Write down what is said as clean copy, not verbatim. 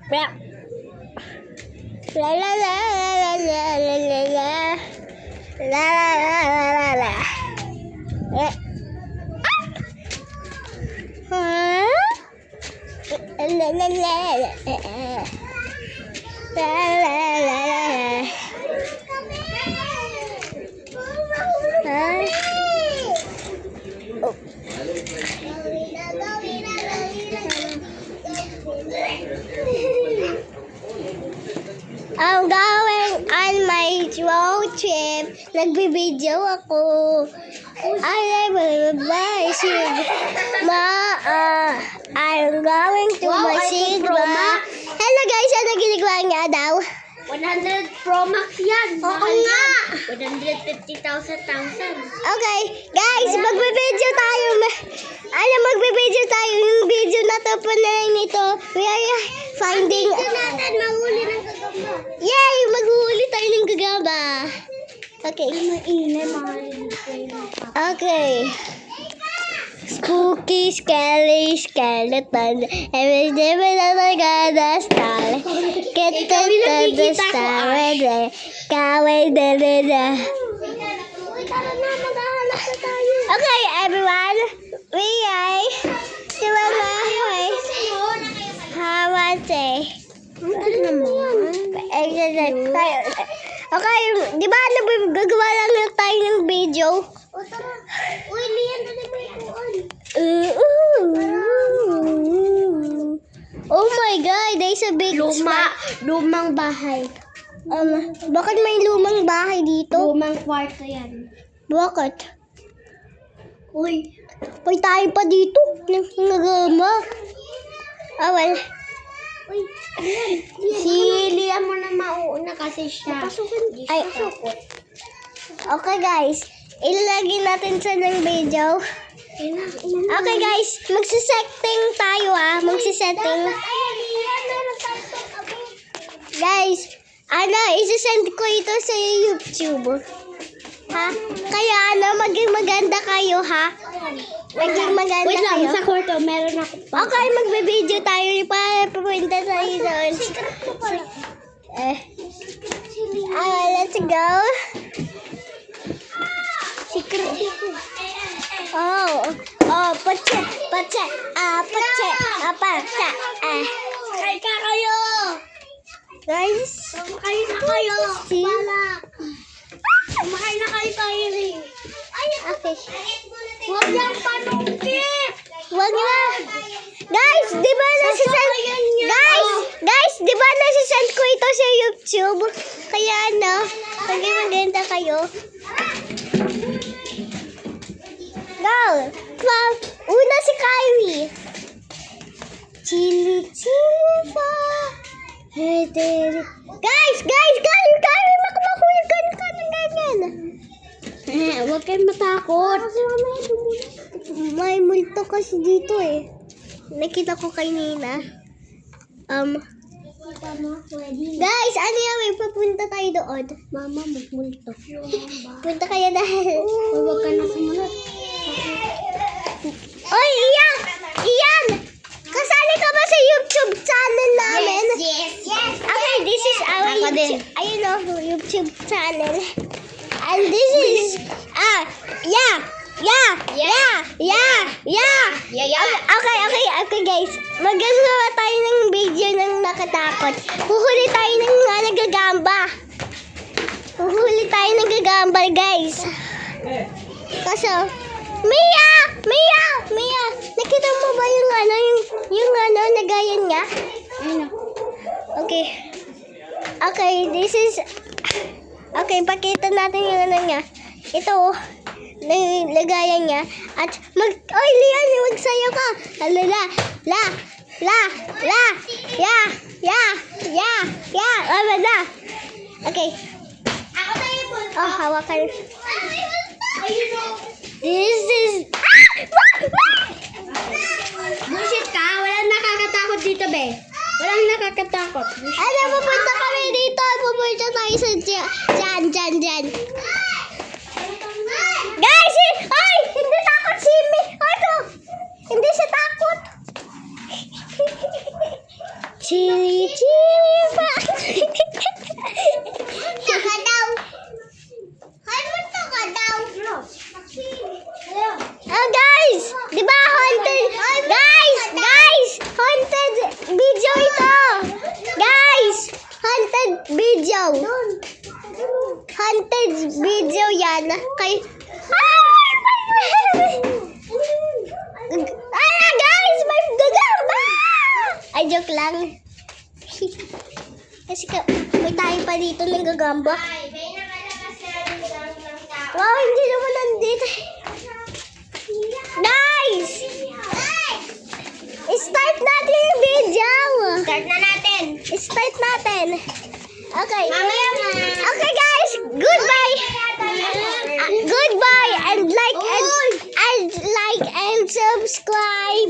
La la la la la la la la la la la. La la la la. La la la la. I'm going on my road trip. Nagbibideo ako. I will buy I'm going to my Sigma. Hello guys, ano ginagawa niya daw? 100 Pro Max yan. Oo nga. 150,000. Okay, guys, magbibideo tayo. Magbibideo tayo. Yung video na to po na nito. We are finding... Ito natin, mahuli ng gagamba. Yay! Maghuli tayo ng gagamba. Okay. Okay. Spooky, scary, skeleton. Every day we never gonna start. Get the star with it. Kaway da da da. Okay, everyone. We are doing my how was it? Okay, di ba gagawa lang tayo ng video? Uy, Lian, dali mo ikuan. Oh my God, there's a big Lumang bahay. Bakit may lumang bahay dito? Lumang kwarto yan. Bakit? Uy. May tayo pa dito. Nagama. Well. Uy, Lian. Si Lian mo na mauuna kasi siya. Ay, okay guys. Ilalagay natin sa ng video. Okay guys, magsisetting tayo magsisetting. Guys, isasend ko ito sa YouTube. Ha? Kaya maging maganda kayo ha? Maging maganda Wait lang, kayo. sa kwarto, meron ako pa. Okay, magbe-video tayo. Pupunta tayo doon. Let's go. Pache. Kain ka kayo! Guys, Kumakain na kayo! Balak! Kumakain na kayo tayo rin! okay. Huwag yung panungkit! Wag na. Guys, di ba nasisend ko ito sa YouTube? Kaya maging maganda kayo. Go! Una si Kyrie. Chili fa. Guys! Kyrie, makumakulit ka ng ganyan. Huwag kayong matakot. May multo kasi dito Nakita ko kay Nina. Guys, ano yan? May papunta tayo doon. Mama, magmulto. Punta kayo dahil. Huwag ka na sumunod. Oy, Ian! Kasali ka ba sa YouTube channel namin? Yes. Okay, this is our Ako din. YouTube channel. And this is Okay guys. Magagawa tayo ng video ng nakatakot. Huhuli tayo ng nagagamba. Huhuli tayo ng gagamba, guys. Kaso, Mia! Nakita mo ba yung nagayan niya? Okay, this is okay, pakita natin yung niya. Ito, lagayan niya. At oy, Lian, magsayaw ka. La. Okay. Ako tayo po. Oh, hawakan. Ayun o. This is... Bullshit ka. Walang nakakatakot dito, be. Walang nakakatakot. Pupunta kami dito. Pupunta tayo sa dyan. Guys, hindi takot si Mi. Hindi siya takot. Chili. Di ba haunted? Guys! Haunted video ito! Guys! Haunted video! Haunted video yan. Kay... Guys! May gagamba! Ay, joke lang. Kasi may tayo pa dito ng gagamba. Wow, hindi naman nandito. Guys! Start natin yung video. Start na natin. Start natin. Okay. Mamaya na. Okay, guys. Goodbye. Goodbye and like and subscribe.